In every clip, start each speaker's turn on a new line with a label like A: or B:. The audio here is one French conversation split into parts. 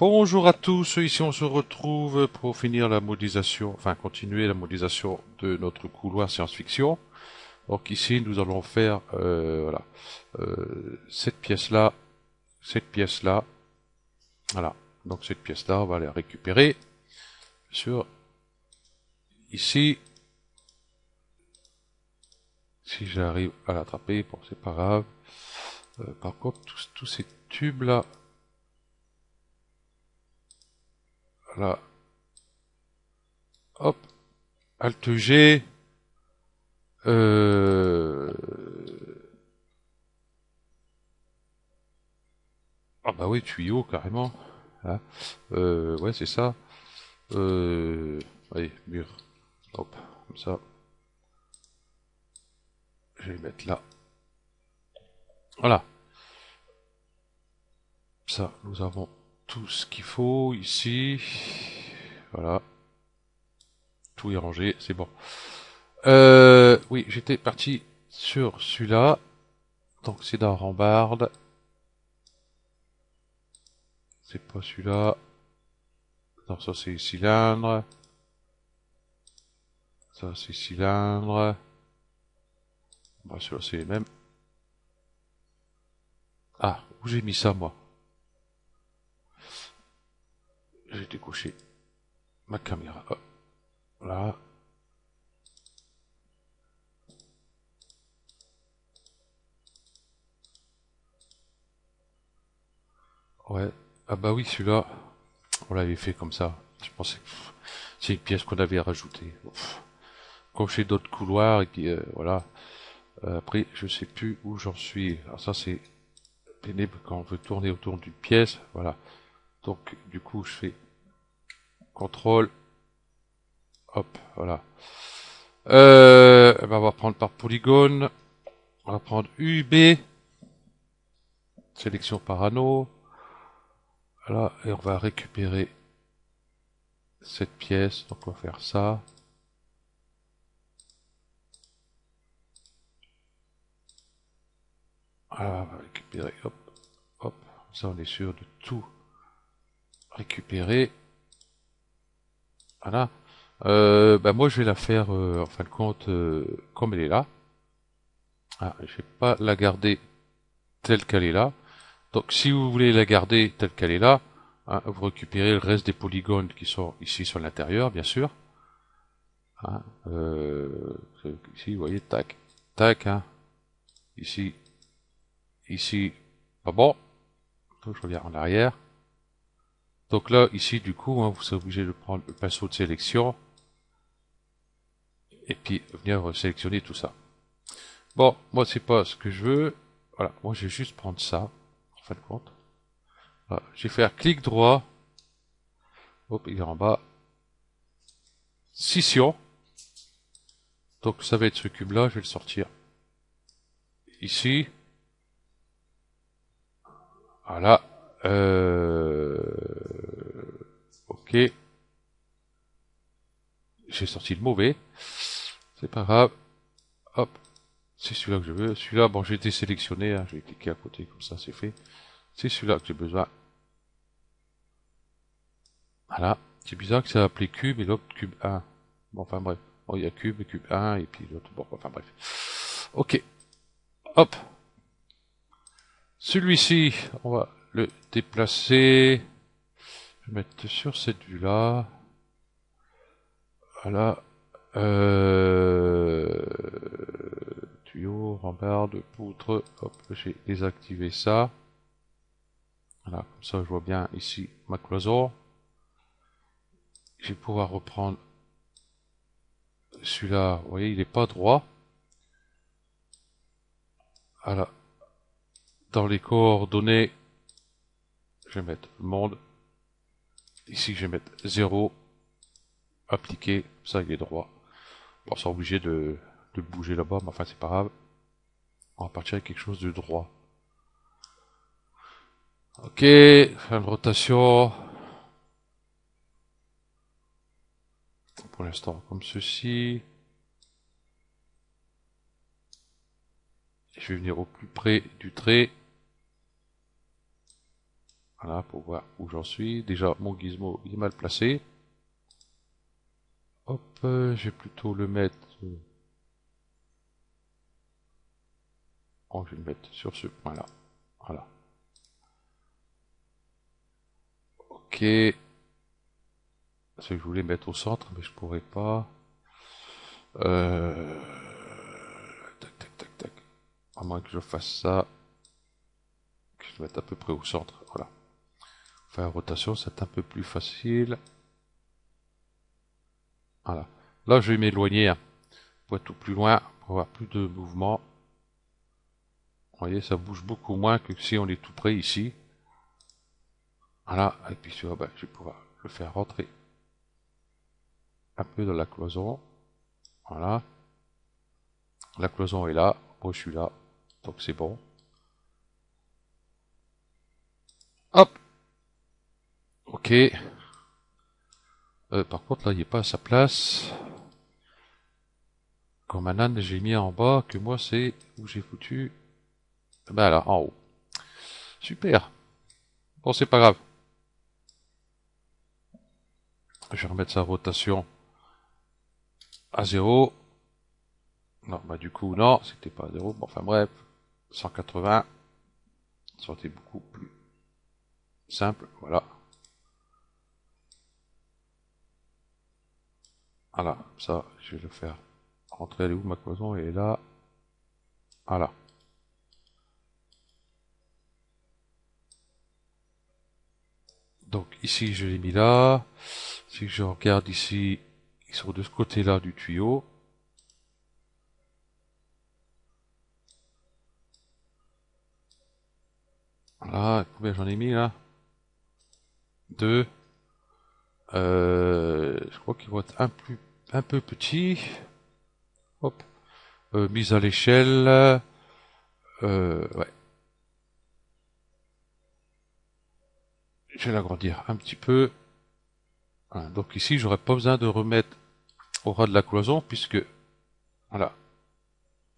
A: Bonjour à tous, ici on se retrouve pour finir la modélisation, enfin continuer la modélisation de notre couloir science-fiction. Donc ici nous allons faire voilà, cette pièce-là, voilà. Donc cette pièce-là, on va la récupérer sur ici. Si j'arrive à l'attraper, bon c'est pas grave. Par contre tous ces tubes-là, là, hop, Alt G. Euh, Ah bah oui, tuyau carrément. Hein. Ouais, c'est ça. Allez, mur. Hop, comme ça. Je vais le mettre là. Voilà. Ça, nous avons tout ce qu'il faut ici. Voilà. Tout est rangé, c'est bon. Oui, j'étais parti sur celui-là. Donc c'est dans rambarde. C'est pas celui-là. Non, ça c'est cylindre. Ça c'est cylindre. Bah, celui-là c'est les mêmes. Ah, où j'ai mis ça moi? J'ai décoché ma caméra. Hop, là. Ouais. Ah bah oui, celui-là, on l'avait fait comme ça. Je pensais que c'est une pièce qu'on avait rajoutée. Comme chez d'autres couloirs, et puis voilà. Après, je sais plus où j'en suis. Alors ça, c'est pénible quand on veut tourner autour d'une pièce. Voilà. Donc, du coup, je fais contrôle. Hop, voilà. Ben, on va prendre par polygone. On va prendre UB. Sélection par anneau. Voilà. Et on va récupérer cette pièce. Donc, on va faire ça. Voilà, on va récupérer. Hop, hop. Ça, on est sûr de tout récupérer. Voilà. Bah moi, je vais la faire, en fin de compte, comme elle est là. Ah, je vais pas la garder telle qu'elle est là. Donc, si vous voulez la garder telle qu'elle est là, hein, vous récupérez le reste des polygones qui sont ici sur l'intérieur, bien sûr. Hein, ici, vous voyez, tac, tac, hein, ici, ici, pas bon. Donc, je reviens en arrière. Donc là, ici, du coup, hein, vous serez obligé de prendre le pinceau de sélection et puis venir sélectionner tout ça. Bon, moi, c'est pas ce que je veux. Voilà, moi, je vais juste prendre ça, en fin de compte. Voilà, je vais faire clic droit. Hop, il est en bas. Scission. Donc, ça va être ce cube-là, je vais le sortir ici. Voilà. Ok. J'ai sorti le mauvais. C'est pas grave. Hop. C'est celui-là que je veux. Celui-là, bon, j'ai été sélectionné. Hein. Je vais cliquer à côté, comme ça, c'est fait. C'est celui-là que j'ai besoin. Voilà. C'est bizarre que ça appelé cube et l'autre cube 1. Bon, enfin bref. Bon, il y a cube et cube 1 et puis l'autre. Bon, enfin bref. Ok. Hop. Celui-ci, on va le déplacer. Je vais mettre sur cette vue-là. Voilà. Tuyau, rambarde, poutre. Hop, j'ai désactivé ça. Voilà, comme ça je vois bien ici ma cloison. Je vais pouvoir reprendre celui-là. Vous voyez, il n'est pas droit. Voilà. Dans les coordonnées, je vais mettre monde. Ici, je vais mettre 0. Appliquer. Ça, il est droit. Bon, c'est obligé de bouger là-bas, mais enfin, c'est pas grave. On va partir avec quelque chose de droit. Ok, fin de rotation. Pour l'instant, comme ceci. Je vais venir au plus près du trait. Voilà, pour voir où j'en suis. Déjà, mon gizmo, il est mal placé. Hop, je vais plutôt le mettre... Oh, je vais le mettre sur ce point-là. Voilà. Ok. C'est que je voulais mettre au centre, mais je pourrais pas. Euh... Tac, tac, tac, tac. À moins que je fasse ça. Que je le mette à peu près au centre. Voilà. Faire rotation, c'est un peu plus facile. Voilà. Là, je vais m'éloigner hein, pour être tout plus loin, pour avoir plus de mouvement. Vous voyez, ça bouge beaucoup moins que si on est tout près ici. Voilà. Et puis, ben, je vais pouvoir le faire rentrer un peu dans la cloison. Voilà. La cloison est là. Moi, je suis là. Donc, c'est bon. Hop. Ok. Par contre, là, il n'est pas à sa place. Comme un âne, j'ai mis en bas, que moi, c'est où j'ai foutu. Ben là, en haut. Super. Bon, c'est pas grave. Je vais remettre sa rotation à 0. Non, bah du coup, non, c'était pas à 0. Bon, enfin bref, 180. Ça aurait été beaucoup plus simple. Voilà. Voilà, ça, je vais le faire rentrer. Elle est où ma cloison? Elle est là. Voilà. Donc ici, je l'ai mis là. Si je regarde ici, ils sont de ce côté-là du tuyau. Voilà, combien j'en ai mis là? 2. Je crois qu'ils vont être un peu petits. Hop. Mise à l'échelle. Ouais. Je vais l'agrandir un petit peu. Voilà. Donc ici, j'aurais pas besoin de remettre au ras de la cloison puisque, voilà,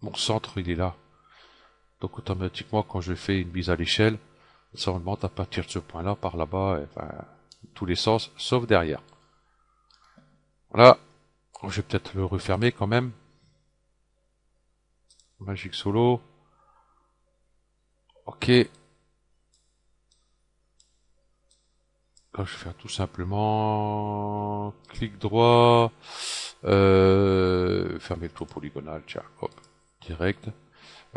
A: mon centre, il est là. Donc automatiquement, quand je fais une mise à l'échelle, ça remonte à partir de ce point-là, par là-bas, enfin, tous les sens, sauf derrière. Voilà. Je vais peut-être le refermer quand même. Magic Solo. Ok. Là, je vais faire tout simplement clic droit, fermer le tour polygonal, tiens, hop, direct.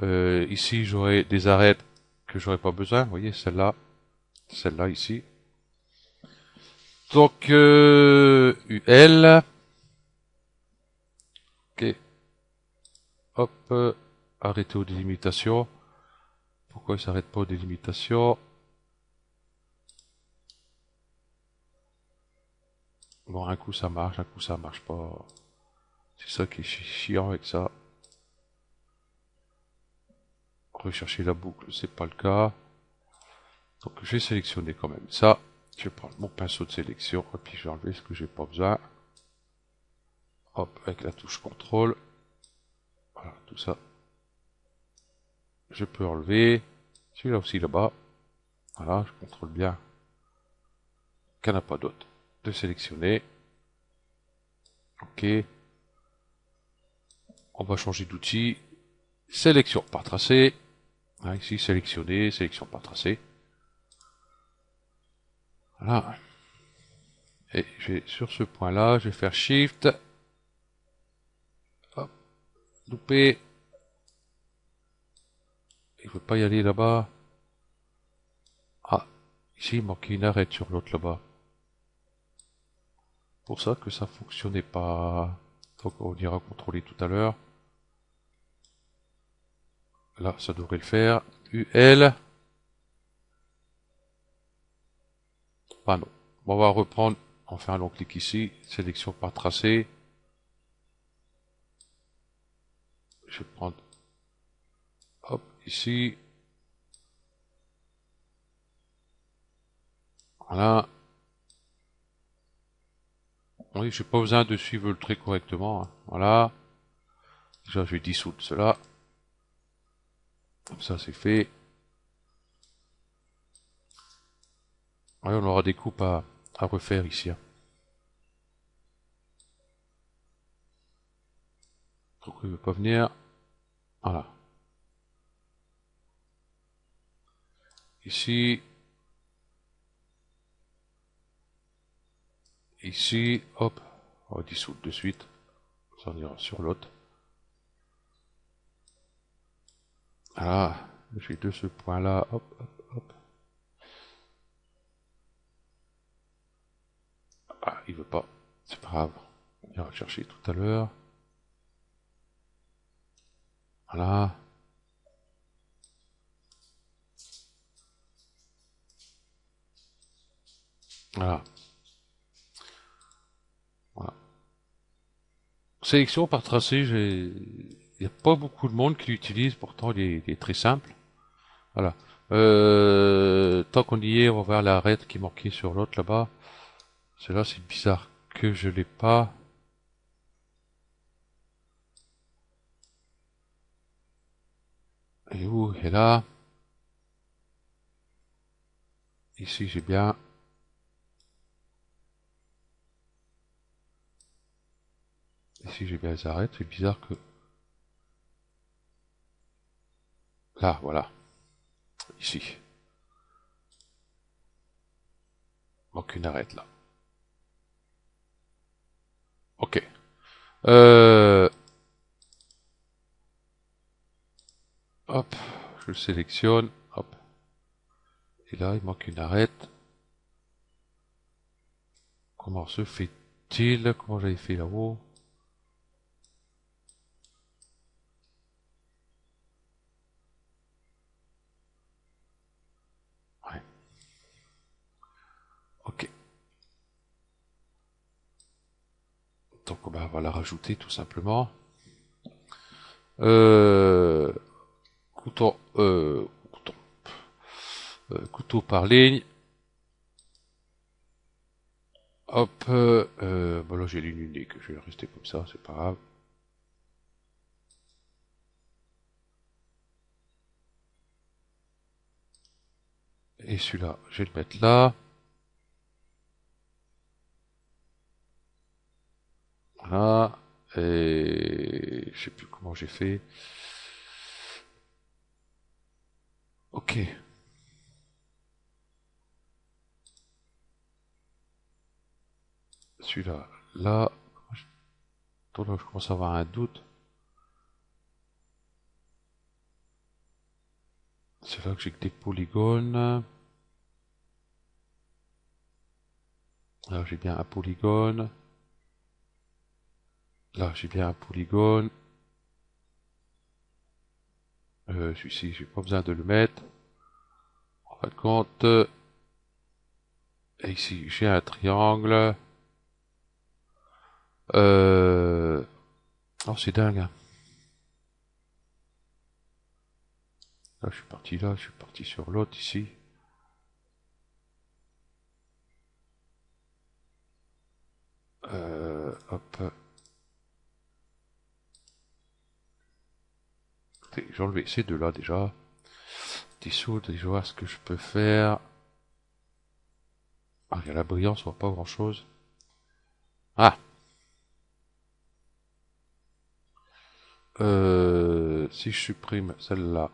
A: Ici, j'aurai des arêtes que j'aurais pas besoin. Vous voyez, celle-là ici. Donc, UL. Ok, hop, arrêter aux délimitations. Pourquoi il s'arrête pas aux délimitations? Bon, un coup ça marche, un coup ça marche pas. C'est ça qui est chiant avec ça. Rechercher la boucle, c'est pas le cas. Donc je vais sélectionner quand même ça. Je vais prendre mon pinceau de sélection et puis je vais enlever ce que j'ai pas besoin. Hop, avec la touche contrôle. Voilà, tout ça. Je peux enlever. Celui-là aussi là-bas. Voilà, je contrôle bien qu'il n'y en a pas d'autre. De sélectionner. Ok. On va changer d'outil. Sélection par tracé. Ah, ici, sélectionner, sélection par tracé. Voilà. Et sur ce point-là, je vais faire Shift. Hop, louper. Il ne veut pas y aller là-bas. Ah, ici, il manquait une arête sur l'autre là-bas. Pour ça que ça fonctionnait pas. Donc on ira contrôler tout à l'heure. Là, ça devrait le faire. UL. Ah non. Bon, on va reprendre. On fait un long clic ici. Sélection par tracé. Je vais prendre. Hop, ici. Voilà. Oui, j'ai pas besoin de suivre le trait correctement. Hein. Voilà. Déjà, je vais dissoudre cela. Comme ça, c'est fait. Ouais, on aura des coupes à refaire ici, hein. Pourquoi il veut pas venir? Voilà. Ici, ici, hop, on va dissoudre de suite. Ça, on ira sur l'autre. Voilà, j'ai de ce point-là, hop, hop, hop. Ah, il veut pas, c'est pas grave. On ira le chercher tout à l'heure. Voilà, voilà, voilà. Sélection par tracé, il n'y a pas beaucoup de monde qui l'utilise, pourtant il est très simple. Voilà. Tant qu'on y est, on va voir l'arête qui manquait sur l'autre là-bas. Celle-là, c'est bizarre que je l'ai pas. Et où? Et là. Ici, j'ai bien. Ici, j'ai bien les arêtes. C'est bizarre que. Là, voilà. Ici. Manque une arête là. Ok. Euh, hop. Je le sélectionne. Hop. Et là, il manque une arête. Comment se fait-il? Comment j'avais fait là-haut? Ouais. Ok. Donc, bah, on va la rajouter tout simplement. Euh, couteau, couteau par ligne. Hop. Bon, là, j'ai l'une unique. Je vais rester comme ça, c'est pas grave. Et celui-là, je vais le mettre là. Voilà. Et je sais plus comment j'ai fait. Ok. Celui-là, là. Là, je commence à avoir un doute. C'est là que j'ai que des polygones. Là, j'ai bien un polygone. Là, j'ai bien un polygone. Celui-ci, j'ai pas besoin de le mettre. En fin de compte, et ici, j'ai un triangle. Euh... Oh, c'est dingue, hein. Là, je suis parti là, je suis parti sur l'autre ici. Hop. J'ai enlevé ces deux-là déjà. Dissoudre et je vois ce que je peux faire. Ah, il y a la brillance, on voit pas grand-chose. Ah, si je supprime celle-là.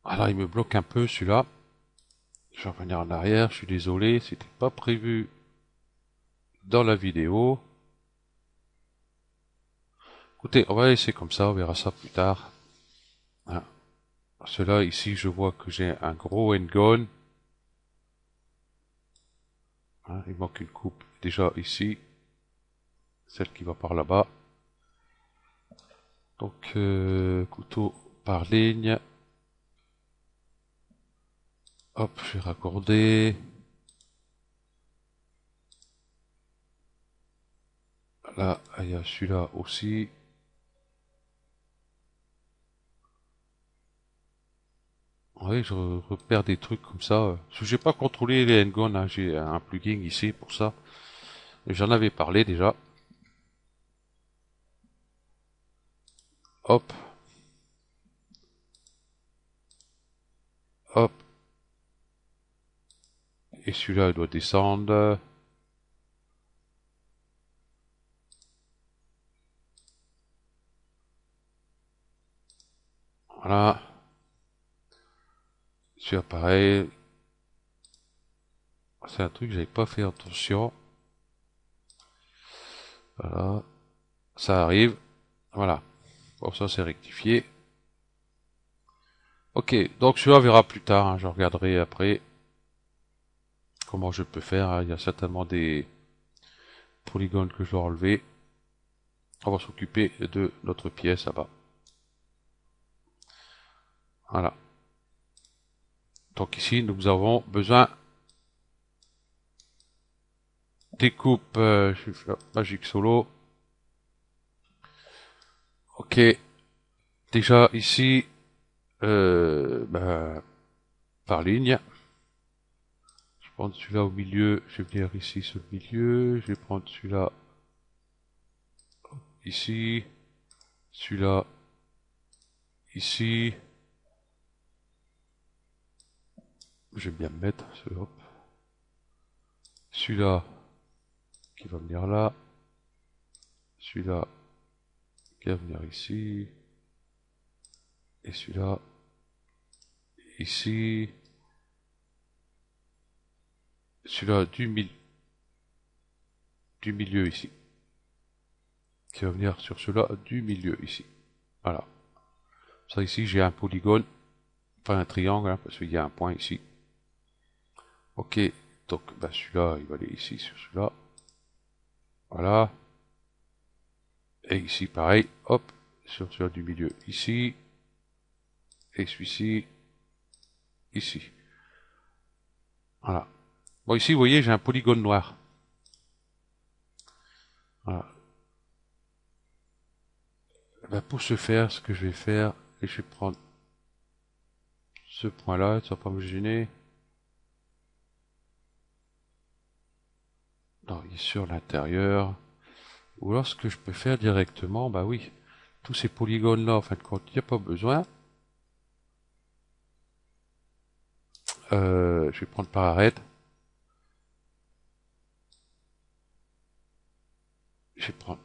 A: Alors, il me bloque un peu celui-là. Je vais revenir en arrière, je suis désolé, c'était pas prévu dans la vidéo. Écoutez, on va laisser comme ça, on verra ça plus tard. Hein. Cela ici, je vois que j'ai un gros endgone. Hein, il manque une coupe déjà ici, celle qui va par là-bas. Donc, couteau par ligne. Hop, je vais raccorder. Là, il y a celui-là aussi. Oui, je repère des trucs comme ça. Parce que j'ai pas contrôlé les endgones, hein. J'ai un plugin ici pour ça. J'en avais parlé déjà. hop, hop, et celui-là il doit descendre. Voilà, celui-là pareil. C'est un truc que j'avais pas fait attention. Voilà, ça arrive. Voilà, bon ça c'est rectifié. Ok, donc celui-là on verra plus tard, hein, je regarderai après comment je peux faire, hein. Il y a certainement des polygones que je dois enlever. On va s'occuper de notre pièce là-bas. Voilà. Donc ici, nous avons besoin des coupes Magic Solo. Ok. Déjà ici, par ligne. Je vais prendre celui-là au milieu. Je vais venir ici sur le milieu. Je vais prendre celui-là ici. Celui-là ici. Je vais bien me mettre. Celui-là qui va venir là. Celui-là qui va venir ici. Et celui-là ici. Celui-là du milieu ici. Qui va venir sur cela du milieu ici. Voilà. Ça ici j'ai un polygone. Enfin un triangle, hein, parce qu'il y a un point ici. Ok. Donc celui-là, il va aller ici sur celui-là. Voilà. Et ici pareil. Hop. Sur celui-là du milieu ici. Et celui-ci ici. Voilà. Bon ici vous voyez j'ai un polygone noir. Voilà. Pour ce faire, ce que je vais faire, et je vais prendre ce point-là, ça va pas me gêner. Non, il est sur l'intérieur. Ou alors ce que je peux faire directement, bah oui, tous ces polygones-là, en fin de compte, il n'y a pas besoin. Je vais prendre par arrête. Je vais prendre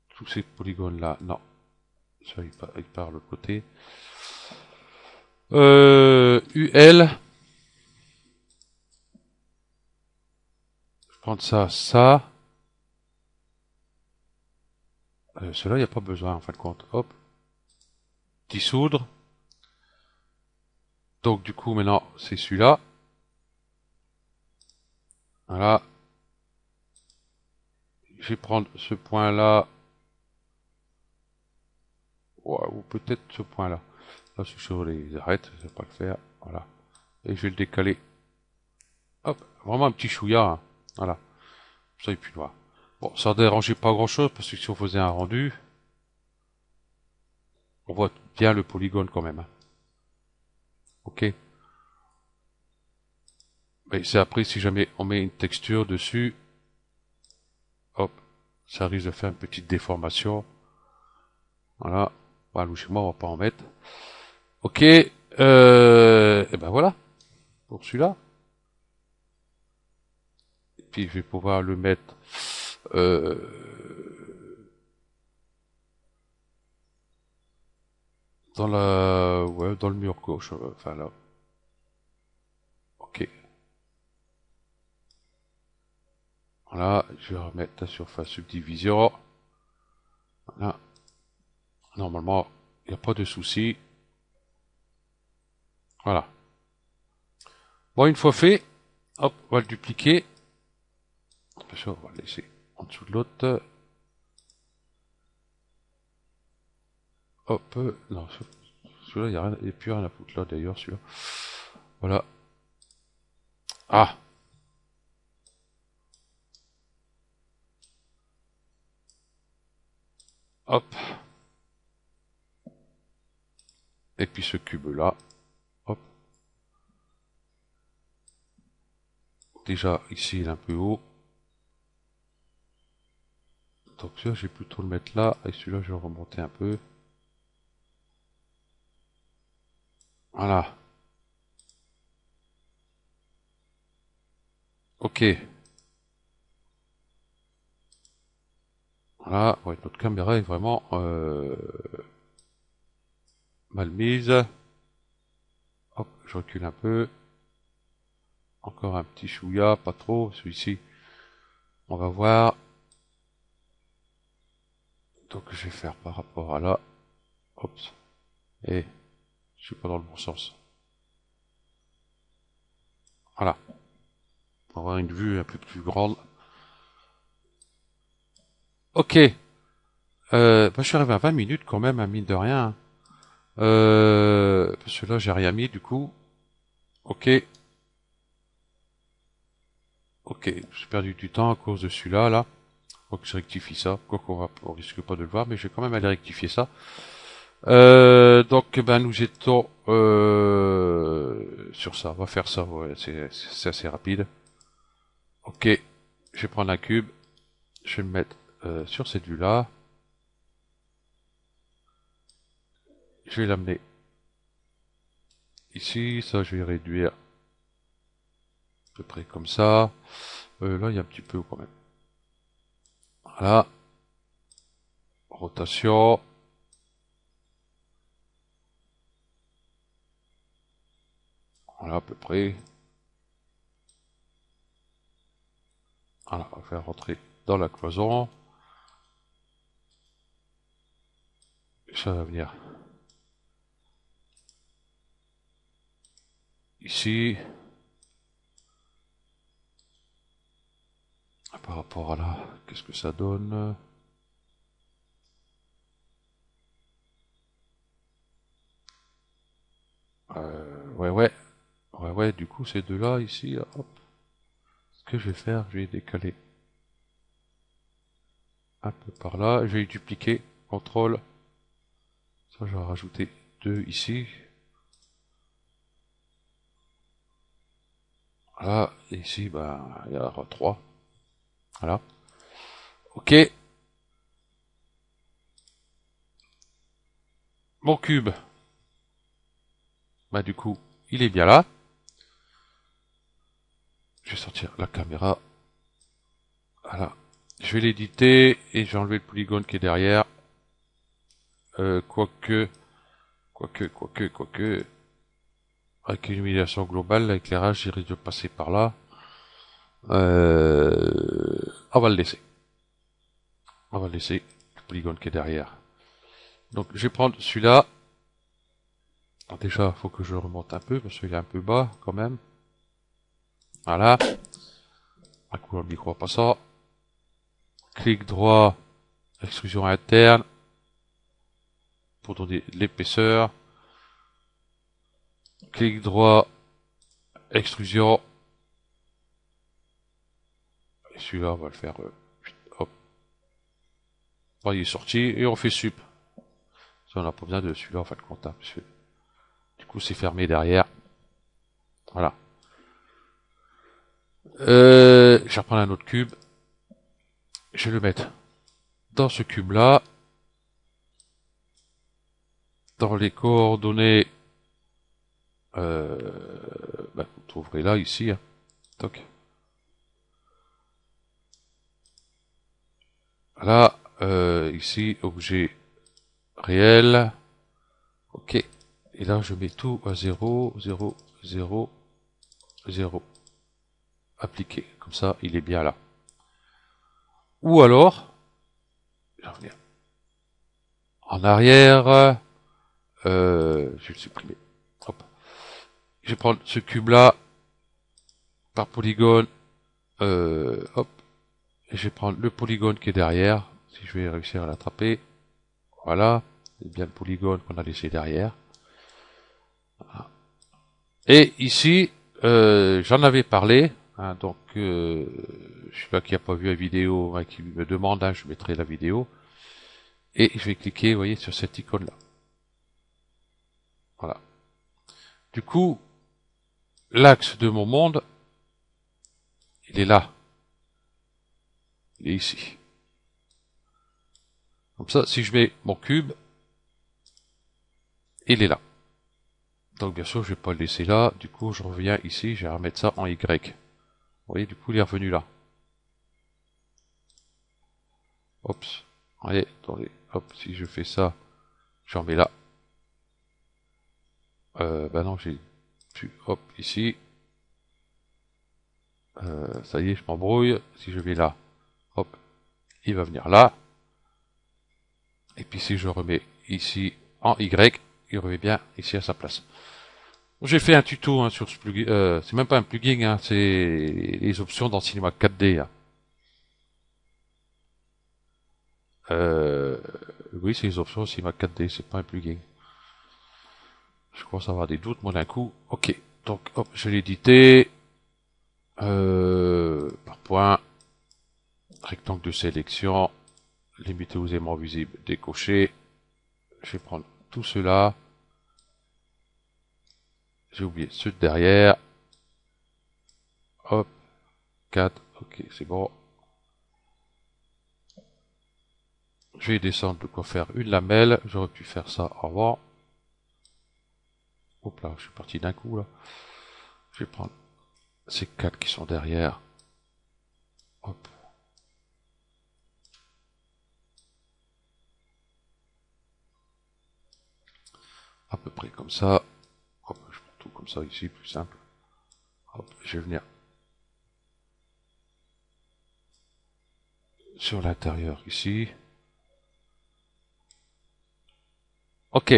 A: tous ces polygones-là. Non, ça il part de l'autre côté. UL. Je vais prendre ça, ça. Cela, il n'y a pas besoin, en fin de compte. Hop. Dissoudre. Donc du coup, maintenant, c'est celui-là. Voilà. Je vais prendre ce point-là. Ou peut-être ce point-là. Là, c'est sur les arêtes, ça va pas le faire. Voilà. Et je vais le décaler. Hop. Vraiment un petit chouïa, hein. Voilà. Ça, et puis noir. Bon, ça ne dérangeait pas grand-chose, parce que si on faisait un rendu, on voit bien le polygone quand même, hein. Ok. Mais c'est après, si jamais on met une texture dessus, hop, ça risque de faire une petite déformation. Voilà. Bah, logiquement, on va pas en mettre. Ok. Et ben voilà. Pour celui-là. Et puis, je vais pouvoir le mettre, euh, dans le mur gauche. Enfin, là. Ok. Voilà. Je vais remettre la surface subdivision. Voilà. Normalement, il n'y a pas de souci. Voilà. Bon, une fois fait, hop, on va le dupliquer. On va le laisser en dessous de l'autre. Hop, non, celui-là, il n'y a plus rien à foutre là d'ailleurs, celui-là. Voilà. Ah, hop. Et puis ce cube-là, hop. Déjà, ici, il est un peu haut. Donc celui-là, j'ai plutôt le mettre là. Et celui-là, je vais remonter un peu. Voilà. Ok. Voilà. Ouais, notre caméra est vraiment mal mise. Hop, je recule un peu. Encore un petit chouïa, pas trop. Celui-ci, on va voir. Donc je vais faire par rapport à là. Hop. Et je suis pas dans le bon sens. Voilà. Pour avoir une vue un peu plus grande. Ok. Bah, je suis arrivé à 20 minutes quand même, à mine de rien. Parce que là, j'ai rien mis du coup. Ok. Ok. J'ai perdu du temps à cause de celui-là, là. Faut que je rectifie ça. Quoi on risque pas de le voir, mais je vais quand même aller rectifier ça. Donc, ben, nous étions sur ça. On va faire ça. Ouais, c'est assez rapide. Ok. Je vais prendre un cube. Je vais le mettre sur cette vue-là. Je vais l'amener ici. Ça, je vais réduire à peu près comme ça. Là, il y a un petit peu quand même. Voilà. Rotation. Voilà, à peu près. Voilà, on va faire rentrer dans la cloison. Ça va venir ici. Par rapport à là, qu'est-ce que ça donne? Ouais, ouais. Ouais, ouais, du coup, ces deux-là, ici, hop. Ce que je vais faire, je vais décaler un peu par là. Je vais dupliquer. Contrôle. Ça, je vais rajouter deux ici. Voilà. Et ici, ben, il y en aura trois. Voilà. Ok. Mon cube. Bah, du coup, il est bien là. Je vais sortir la caméra. Voilà. Je vais l'éditer et je vais enlever le polygone qui est derrière. Quoique, quoique. Avec l'illumination globale, l'éclairage, il risque de passer par là. On va le laisser. On va laisser le polygone qui est derrière. Donc je vais prendre celui-là. Déjà, il faut que je le remonte un peu parce qu'il est un peu bas quand même. Voilà. Un coup le micro pas ça. Clic droit, extrusion interne pour donner l'épaisseur. Clic droit, extrusion. Et celui-là, on va le faire. Hop. Bon, il est sorti et on fait sup. Ça, on n'a pas besoin de celui-là en fin de compte. Hein, parce que, du coup, c'est fermé derrière. Voilà. Je vais reprendre un autre cube. Je vais le mettre dans ce cube-là. Dans les coordonnées, vous trouverez là, ici. Hein. Toc. Voilà. Ici, objet réel. Ok. Et là, je mets tout à 0, 0, 0, 0. Appliqué. Comme ça, il est bien là. Ou alors, je vais revenir en arrière. Je vais le supprimer. Hop. Je vais prendre ce cube-là par polygone. Hop. Et je vais prendre le polygone qui est derrière. Si je vais réussir à l'attraper. Voilà. C'est bien le polygone qu'on a laissé derrière. Et ici, j'en avais parlé. Hein, donc, celui-là qui n'a pas vu la vidéo, hein, qui me demande, hein, je mettrai la vidéo. Et je vais cliquer, vous voyez, sur cette icône-là. Voilà. Du coup, l'axe de mon monde, il est là. Il est ici. Comme ça, si je mets mon cube, il est là. Donc bien sûr, je vais pas le laisser là. Du coup, je reviens ici, je vais remettre ça en Y. Vous voyez, du coup, il est revenu là. Hop. Allez, attendez. Hop, si je fais ça, j'en mets là. Bah non, j'ai plus. Hop, ici. Ça y est, je m'embrouille. Si je vais là, hop, il va venir là. Et puis si je remets ici en Y, il revient bien ici à sa place. J'ai fait un tuto hein, sur ce plugin. C'est même pas un plugin, hein, c'est les options dans Cinema 4D. Hein. Oui, c'est les options Cinema 4D, c'est pas un plugin. Je commence à avoir des doutes, moi d'un coup. Ok, donc hop, je l'ai édité. Par point, rectangle de sélection, limiter aux aimants visibles, décoché. Je vais prendre tout cela. J'ai oublié ceux de derrière. Hop, 4, ok, c'est bon. Je vais descendre de quoi faire une lamelle. J'aurais pu faire ça avant. Hop là, je suis parti d'un coup là. Je vais prendre ces 4 qui sont derrière. Hop. À peu près comme ça. Hop, je prends tout comme ça ici, plus simple. Hop, je vais venir sur l'intérieur ici. Ok.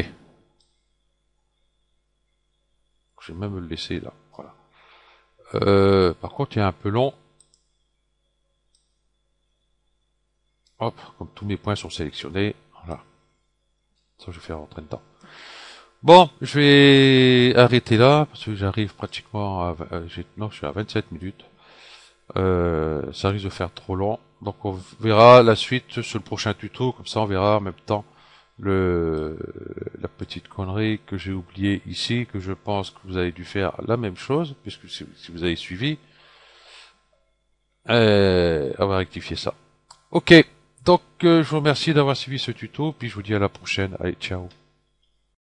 A: Je vais même le laisser là. Voilà. Par contre, il est un peu long. Hop, comme tous mes points sont sélectionnés. Voilà. Ça, je vais faire rentrer dedans. Bon, je vais arrêter là, parce que j'arrive pratiquement à... non, je suis à 27 minutes. Ça risque de faire trop long. Donc on verra la suite sur le prochain tuto, comme ça on verra en même temps la petite connerie que j'ai oubliée ici, que je pense que vous avez dû faire la même chose, puisque si vous avez suivi, on va rectifier ça. Ok, donc je vous remercie d'avoir suivi ce tuto, puis je vous dis à la prochaine. Allez, ciao.